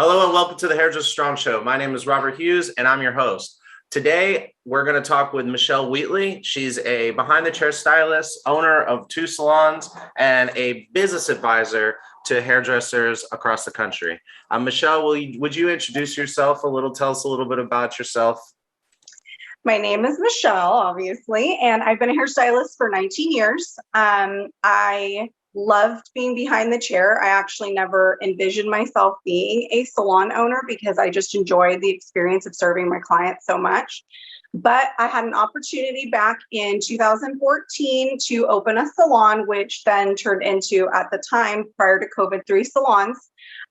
Hello and welcome to the Hairdresser Strong Show. My name is Robert Hughes and I'm your host. Today, we're going to talk with Michelle Wheatley. She's a behind-the-chair stylist, owner of 2 salons, and a business advisor to hairdressers across the country. Michelle, would you introduce yourself a little? Tell us a little bit about yourself. My name is Michelle, obviously, and I've been a hairstylist for 19 years. I loved being behind the chair. I actually never envisioned myself being a salon owner because I just enjoyed the experience of serving my clients so much. But I had an opportunity back in 2014 to open a salon, which then turned into, at the time, prior to COVID, 3 salons,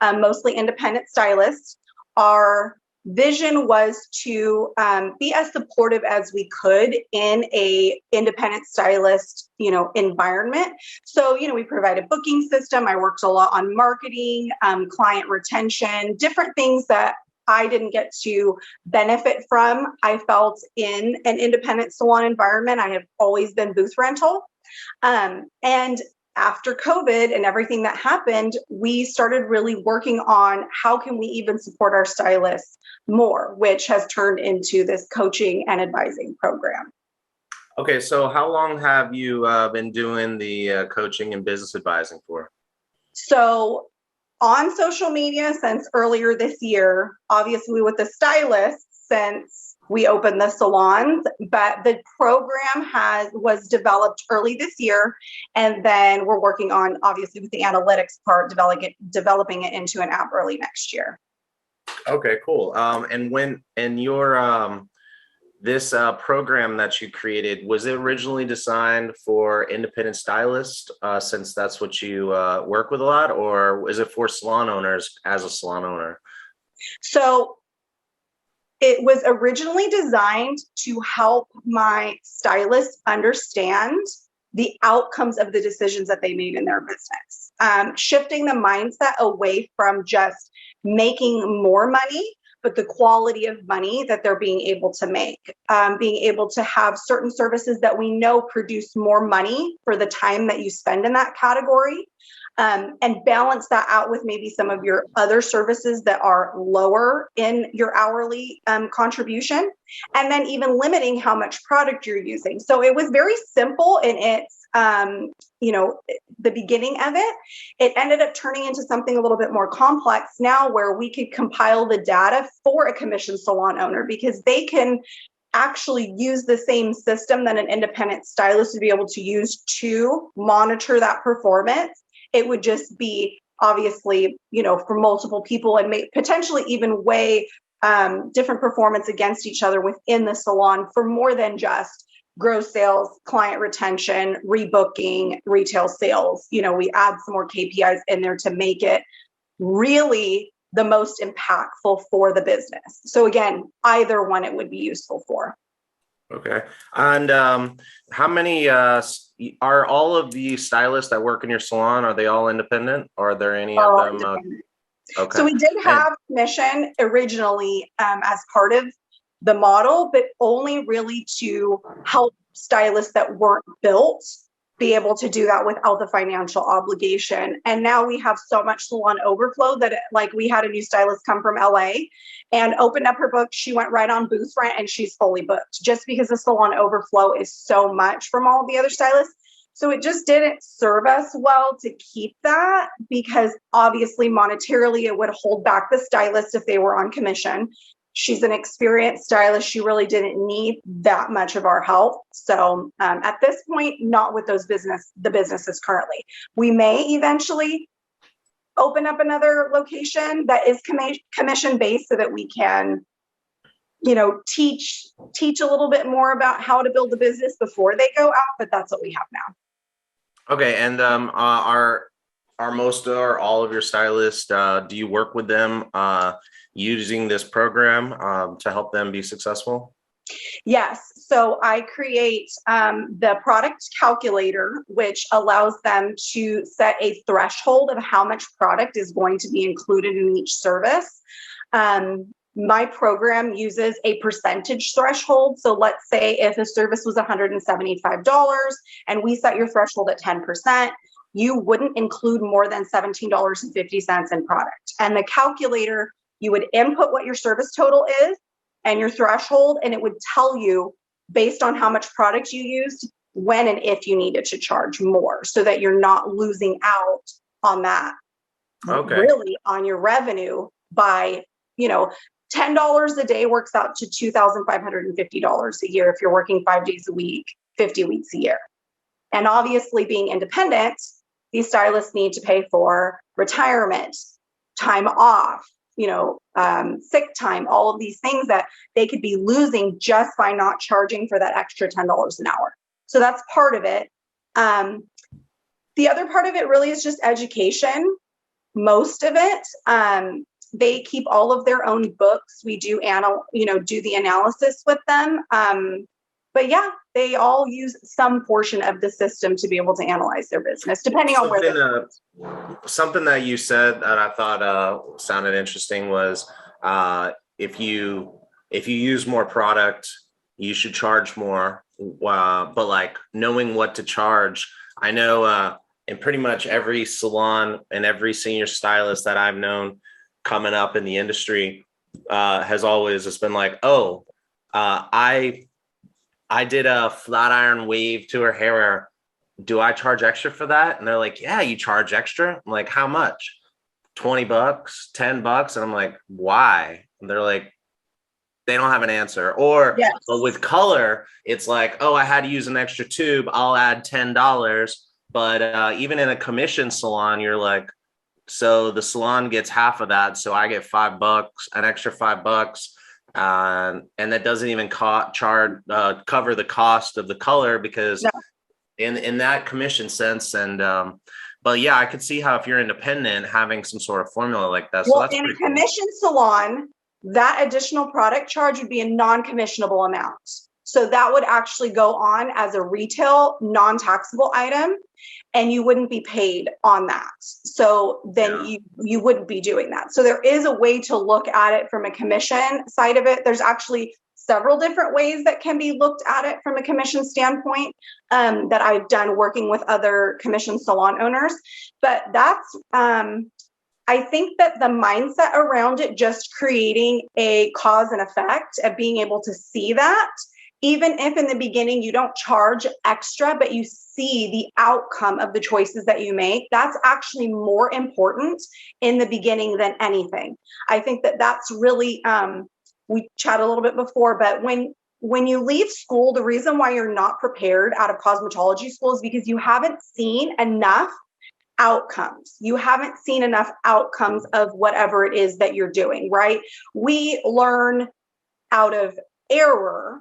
mostly independent stylists. Our vision was to be as supportive as we could in a independent stylist, environment. So, we provide a booking system. I worked a lot on marketing, client retention, different things that I didn't get to benefit from. I felt in an independent salon environment. I have always been booth rental. And after COVID and everything that happened, we started really working on how can we even support our stylists more, which has turned into this coaching and advising program. Okay, so how long have you been doing the coaching and business advising for? So on social media since earlier this year, obviously with the stylists since we opened the salons, but the program was developed early this year. And then we're working on, obviously with the analytics part, developing it into an app early next year. Okay, cool. And your this program that you created, was it originally designed for independent stylists, since that's what you work with a lot, or is it for salon owners as a salon owner? So it was originally designed to help my stylists understand the outcomes of the decisions that they made in their business, shifting the mindset away from just making more money, but the quality of money that they're being able to make, being able to have certain services that we know produce more money for the time that you spend in that category. And balance that out with maybe some of your other services that are lower in your hourly contribution, and then even limiting how much product you're using. So it was very simple in its, the beginning of it. It ended up turning into something a little bit more complex now, where we could compile the data for a commissioned salon owner, because they can actually use the same system that an independent stylist would be able to use to monitor that performance. It would just be obviously, for multiple people, and may potentially even weigh different performance against each other within the salon for more than just gross sales, client retention, rebooking, retail sales. We add some more KPIs in there to make it really the most impactful for the business. So again, either one it would be useful for. Okay. And how many are all of the stylists that work in your salon? Are they all independent? Or are there any of them? Okay. So we did have commission originally as part of the model, but only really to help stylists that weren't built be able to do that without the financial obligation. And now we have so much salon overflow that we had a new stylist come from LA and opened up her book. She went right on booth rent and she's fully booked, just because the salon overflow is so much from all the other stylists. So it just didn't serve us well to keep that, because obviously monetarily it would hold back the stylist if they were on commission. She's an experienced stylist. She really didn't need that much of our help. So at this point, not with the businesses currently. We may eventually open up another location that is commission based, so that we can, teach a little bit more about how to build the business before they go out. But that's what we have now. Okay. And are most or all of your stylists, do you work with them using this program to help them be successful? Yes. So I create the product calculator, which allows them to set a threshold of how much product is going to be included in each service. My program uses a percentage threshold. So let's say if a service was $175 and we set your threshold at 10%, you wouldn't include more than $17.50 in product. And the calculator, you would input what your service total is and your threshold, and it would tell you based on how much product you used, when and if you needed to charge more, so that you're not losing out on that. Okay. Really on your revenue by, $10 a day works out to $2,550 a year if you're working 5 days a week, 50 weeks a year. And obviously, being independent, these stylists need to pay for retirement, time off, sick time, all of these things that they could be losing just by not charging for that extra $10 an hour. So that's part of it. The other part of it really is just education. Most of it, they keep all of their own books. We do do the analysis with them. But yeah, they all use some portion of the system to be able to analyze their business, depending on where. Something that you said that I thought sounded interesting was if you use more product, you should charge more. But like knowing what to charge, I know in pretty much every salon and every senior stylist that I've known coming up in the industry has always just been like, oh, I did a flat iron wave to her hair. Do I charge extra for that? And they're like, yeah, you charge extra. I'm like, how much? $20, $10. And I'm like, why? And they're like, they don't have an answer. Or Yes. But with color, it's like, oh, I had to use an extra tube. I'll add $10. But even in a commission salon, you're like, so the salon gets half of that. So I get $5, an extra $5. And that doesn't even cover the cost of the color because No. in that commission sense. And but yeah, I could see how if you're independent, having some sort of formula like that. So Well, that's in a pretty cool. commission salon, that additional product charge would be a non-commissionable amount. So that would actually go on as a retail non-taxable item, and you wouldn't be paid on that. So then you wouldn't be doing that. So there is a way to look at it from a commission side of it. There's actually several different ways that can be looked at it from a commission standpoint that I've done working with other commission salon owners. But that's, I think that the mindset around it, just creating a cause and effect of being able to see that, even if in the beginning you don't charge extra, but you see the outcome of the choices that you make, that's actually more important in the beginning than anything. I think that that's really, we chatted a little bit before, but when you leave school, the reason why you're not prepared out of cosmetology school is because you haven't seen enough outcomes. You haven't seen enough outcomes of whatever it is that you're doing, right? We learn out of error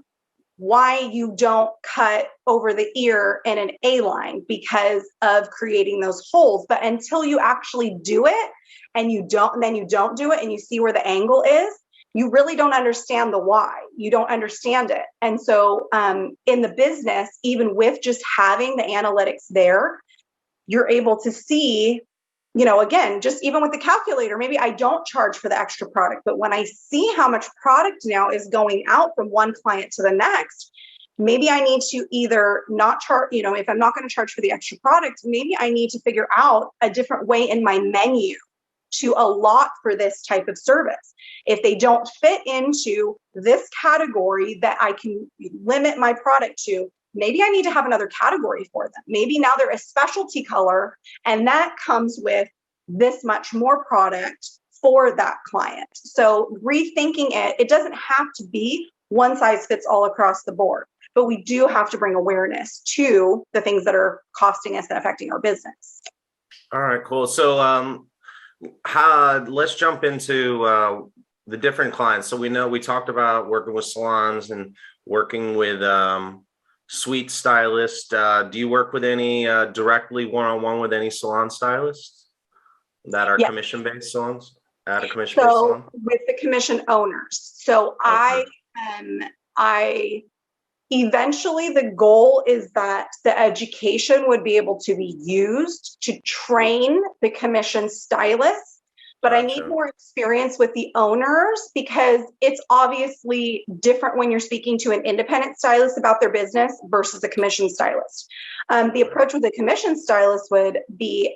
why you don't cut over the ear in an A-line because of creating those holes. But until you actually do it and then you don't do it and you see where the angle is, you really don't understand the why. You don't understand it. And so in the business, even with just having the analytics there, you're able to see, again, just even with the calculator, maybe I don't charge for the extra product, but when I see how much product now is going out from one client to the next, maybe I need to either not charge, if I'm not going to charge for the extra product, maybe I need to figure out a different way in my menu to allot for this type of service. If they don't fit into this category that I can limit my product to, maybe I need to have another category for them. Maybe now they're a specialty color and that comes with this much more product for that client. So rethinking it doesn't have to be one size fits all across the board, but we do have to bring awareness to the things that are costing us and affecting our business. All right, cool. So let's jump into the different clients. So we talked about working with salons and working with suite stylists. Do you work with any directly one-on-one with any salon stylists that are commission-based salons? At a commission-based salon? With the commission owners. So okay. I eventually the goal is that the education would be able to be used to train the commission stylists. but I need Gotcha. more experience with the owners because it's obviously different when you're speaking to an independent stylist about their business versus a commission stylist. The approach with a commission stylist would be,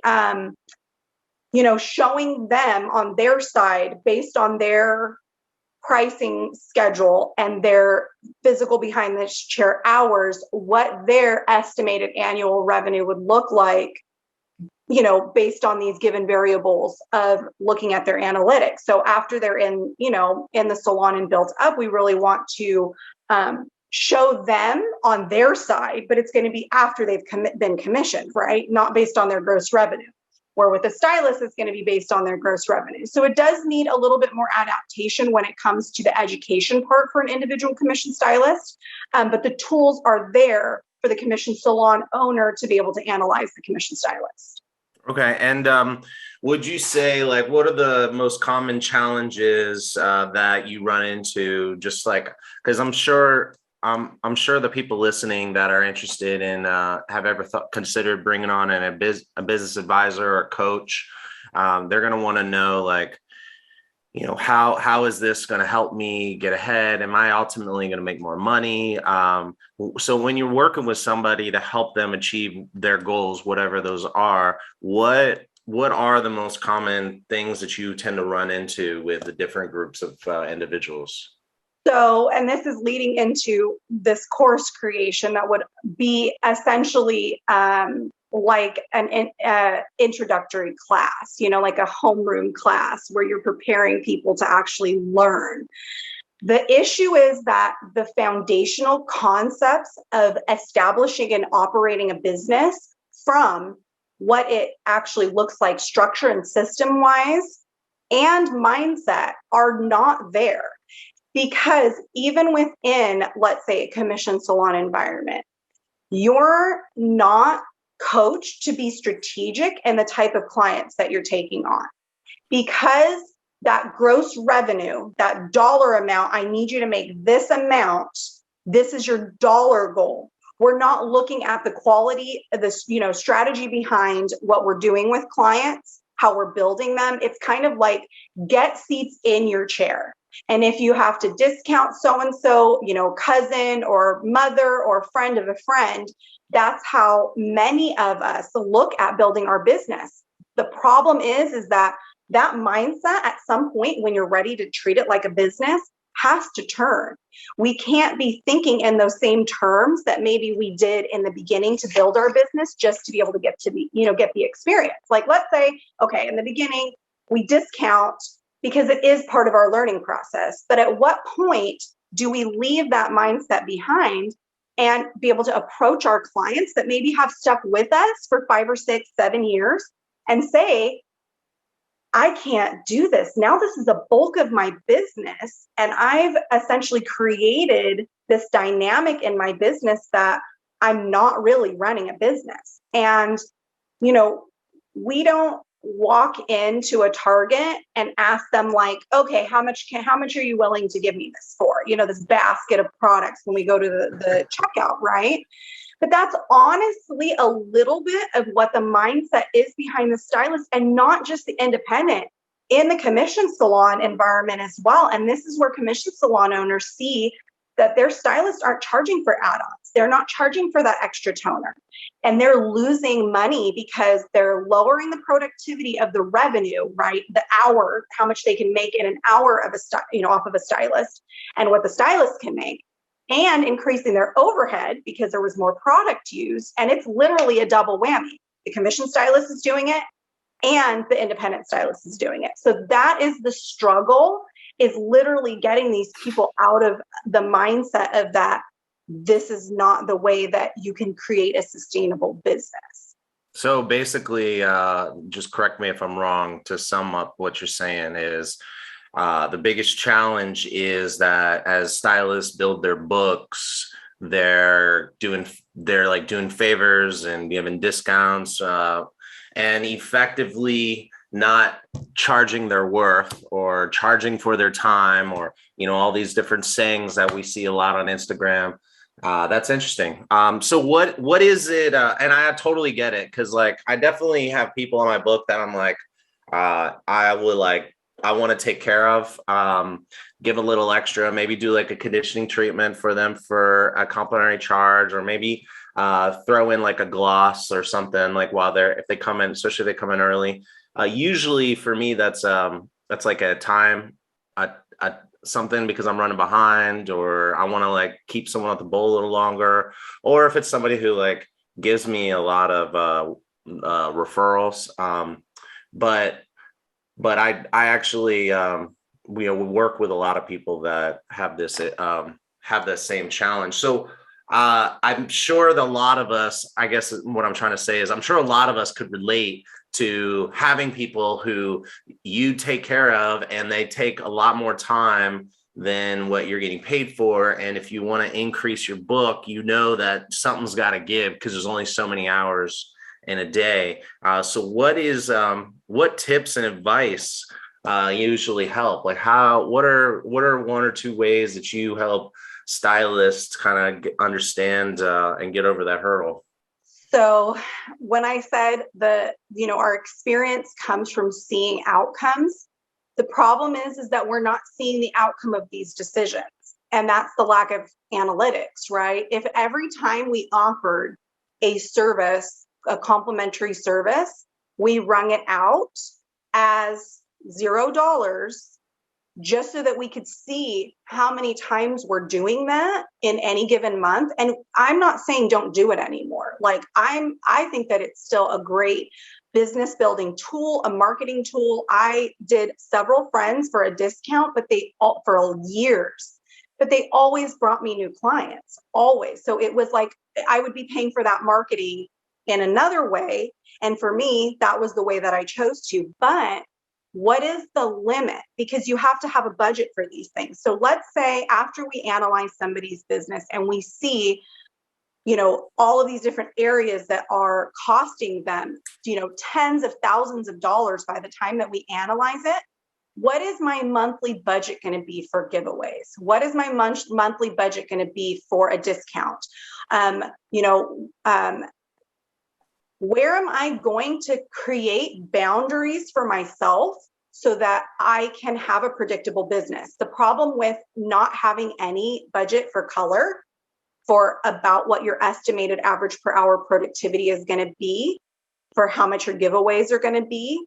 showing them on their side based on their pricing schedule and their physical behind the chair hours, what their estimated annual revenue would look like, based on these given variables of looking at their analytics. So after they're in the salon and built up, we really want to show them on their side, but it's going to be after they've been commissioned, right? Not based on their gross revenue. Where with a stylist, it's going to be based on their gross revenue. So it does need a little bit more adaptation when it comes to the education part for an individual commission stylist. But the tools are there for the commission salon owner to be able to analyze the commission stylist. Okay. And would you say, like, what are the most common challenges that you run into? Just like, because I'm sure the people listening that are interested in have ever considered bringing on a business advisor or coach. They're going to want to know, like, how is this going to help me get ahead? Am I ultimately going to make more money? So when you're working with somebody to help them achieve their goals, whatever those are, what are the most common things that you tend to run into with the different groups of individuals? So, and this is leading into this course creation that would be essentially like an introductory class, like a homeroom class where you're preparing people to actually learn. The issue is that the foundational concepts of establishing and operating a business, from what it actually looks like structure and system wise and mindset, are not there. Because even within, let's say, a commission salon environment, you're not coached to be strategic in the type of clients that you're taking on. Because that gross revenue, that dollar amount, I need you to make this amount, this is your dollar goal. We're not looking at the quality of this, strategy behind what we're doing with clients, how we're building them. It's kind of like get seats in your chair. And if you have to discount so-and-so, cousin or mother or friend of a friend, that's how many of us look at building our business. The problem is that mindset at some point when you're ready to treat it like a business has to turn. We can't be thinking in those same terms that maybe we did in the beginning to build our business just to be able to get the experience. Like, let's say, okay, in the beginning, we discount because it is part of our learning process. But at what point do we leave that mindset behind and be able to approach our clients that maybe have stuck with us for 5 or 6, 7 years and say, I can't do this. Now this is a bulk of my business. And I've essentially created this dynamic in my business that I'm not really running a business. And, we don't walk into a Target and ask them like, okay, how much are you willing to give me this for? This basket of products when we go to the checkout, right? But that's honestly a little bit of what the mindset is behind the stylist, and not just the independent, in the commission salon environment as well. And this is where commission salon owners see that their stylists aren't charging for add-ons. They're not charging for that extra toner. And they're losing money because they're lowering the productivity of the revenue, right? The hour, how much they can make in an hour of off of a stylist, and what the stylist can make, and increasing their overhead because there was more product used. And it's literally a double whammy. The commission stylist is doing it and the independent stylist is doing it. So that is the struggle, is literally getting these people out of the mindset of that this is not the way that you can create a sustainable business. So basically, just correct me if I'm wrong, to sum up what you're saying is the biggest challenge is that as stylists build their books, they're doing favors and giving discounts and effectively not charging their worth or charging for their time, or all these different sayings that we see a lot on Instagram. That's interesting. So what is it? And I totally get it, because like I definitely have people in my book that I'm like, I want to take care of, give a little extra, maybe do like a conditioning treatment for them for a complimentary charge, or maybe throw in like a gloss or something like while if they come in, especially if they come in early. Usually for me, that's like a time, something because I'm running behind, or I want to like keep someone at the bowl a little longer, or if it's somebody who like gives me a lot of referrals. But I actually we work with a lot of people that have the same challenge. So I'm sure that a lot of us, I guess what I'm trying to say is I'm sure a lot of us could relate to having people who you take care of and they take a lot more time than what you're getting paid for. And if you want to increase your book, you know that something's got to give because there's only so many hours in a day. So what tips and advice usually help? Like what are one or two ways that you help stylists kind of understand and get over that hurdle? So when I said our experience comes from seeing outcomes, the problem is that we're not seeing the outcome of these decisions. And that's the lack of analytics, right? If every time we offered a service, a complimentary service, we rung it out as $0 just so that we could see how many times we're doing that in any given month. And I'm not saying don't do it anymore. Like I think that it's still a great business building tool, a marketing tool. I did several friends for a discount, but for years, but they always brought me new clients, always. So it was like I would be paying for that marketing in another way. And for me, that was the way that I chose to. But what is the limit? Because you have to have a budget for these things. So let's say after we analyze somebody's business and we see, all of these different areas that are costing them, tens of thousands of dollars by the time that we analyze it. What is my monthly budget going to be for giveaways? What is my monthly budget going to be for a discount? Where am I going to create boundaries for myself so that I can have a predictable business? The problem with not having any budget for color, for about what your estimated average per hour productivity is going to be, for how much your giveaways are going to be,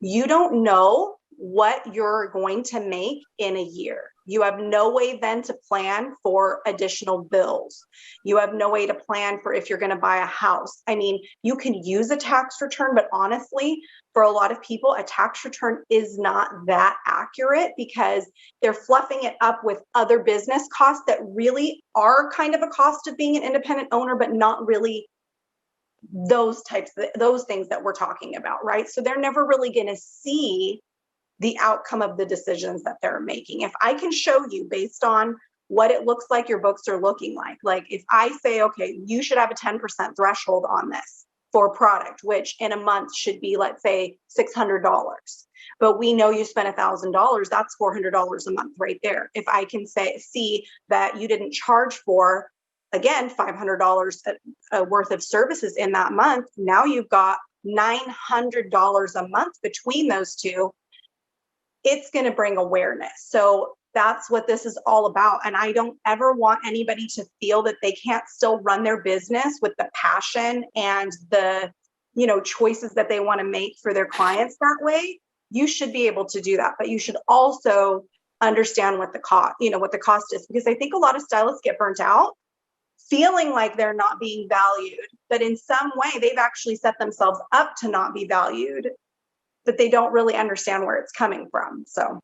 you don't know what you're going to make in a year. You have no way then to plan for additional bills. You have no way to plan for if you're going to buy a house. I mean, you can use a tax return, but honestly, for a lot of people, a tax return is not that accurate because they're fluffing it up with other business costs that really are kind of a cost of being an independent owner, but not really those things that we're talking about, right? So they're never really going to see the outcome of the decisions that they're making. If I can show you based on what it looks like your books are looking like if I say, okay, you should have a 10% threshold on this for a product, which in a month should be, let's say, $600, but we know you spent $1,000, that's $400 a month right there. If I can see that you didn't charge for, again, $500 worth of services in that month, now you've got $900 a month between those two. It's going to bring awareness. So that's what this is all about. And I don't ever want anybody to feel that they can't still run their business with the passion and the, choices that they want to make for their clients that way. You should be able to do that, but you should also understand what the cost is, because I think a lot of stylists get burnt out feeling like they're not being valued, but in some way they've actually set themselves up to not be valued, but they don't really understand where it's coming from. So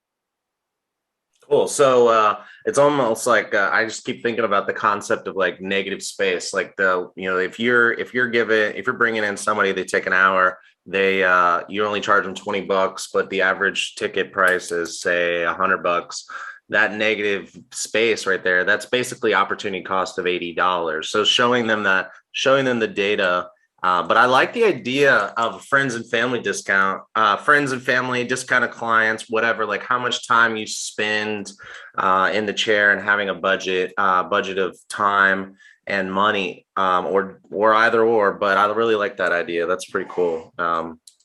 cool. So it's almost like I just keep thinking about the concept of like negative space. Like if you're bringing in somebody, they take an hour, you only charge them $20, but the average ticket price is say $100. That negative space right there, that's basically opportunity cost of $80. So showing them the data. But I like the idea of friends and family discount, discounted clients, whatever, like how much time you spend in the chair and having a budget of time and money, or either or. But I really like that idea. That's pretty cool.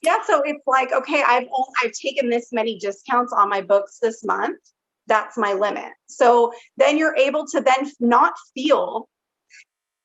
Yeah, so it's like, okay, I've taken this many discounts on my books this month. That's my limit. So then you're able to then not feel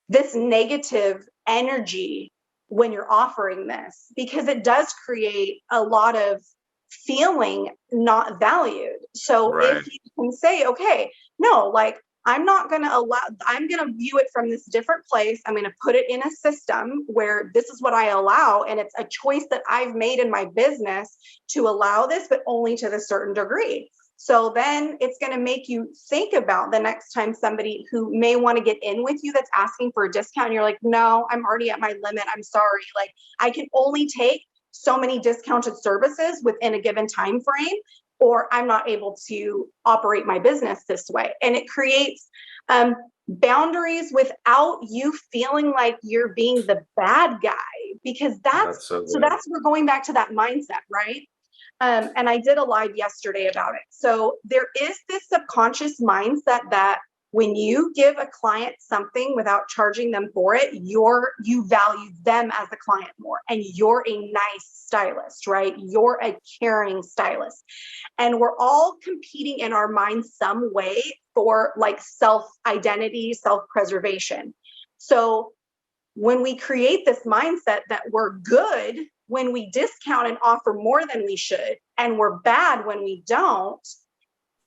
this negative energy when you're offering this, because it does create a lot of feeling not valued. So Right. if you can say, okay, no, like I'm not going to allow, I'm going to view it from this different place. I'm going to put it in a system where this is what I allow. And it's a choice that I've made in my business to allow this, but only to the certain degree. So then it's going to make you think about the next time somebody who may want to get in with you that's asking for a discount. And you're like, no, I'm already at my limit. I'm sorry. Like I can only take so many discounted services within a given time frame, or I'm not able to operate my business this way. And it creates boundaries without you feeling like you're being the bad guy, because that's so so good. that's we're going back to that mindset, right? And I did a live yesterday about it. So there is this subconscious mindset that when you give a client something without charging them for it, you value them as a client more, and you're a nice stylist, right? You're a caring stylist. And we're all competing in our minds some way for like self-identity, self-preservation. So when we create this mindset that we're good when we discount and offer more than we should, and we're bad when we don't,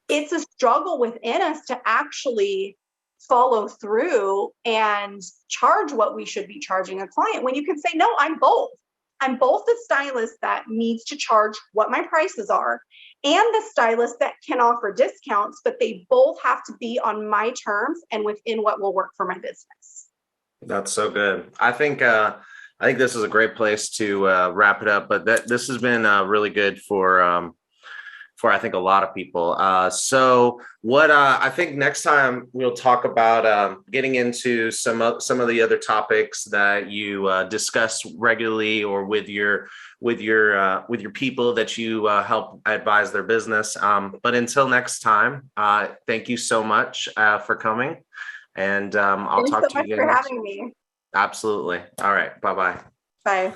it's a struggle within us to actually follow through and charge what we should be charging a client, when you can say, no, I'm both. I'm both the stylist that needs to charge what my prices are and the stylist that can offer discounts, but they both have to be on my terms and within what will work for my business. That's so good. I think this is a great place to wrap it up. But this has been really good for I think a lot of people. So what I think next time we'll talk about getting into some of the other topics that you discuss regularly, or with your people that you help advise their business. But until next time, thank you so much for coming. And I'll Thanks talk so to you much again for next. having me. Absolutely. All right. Bye-bye. Bye.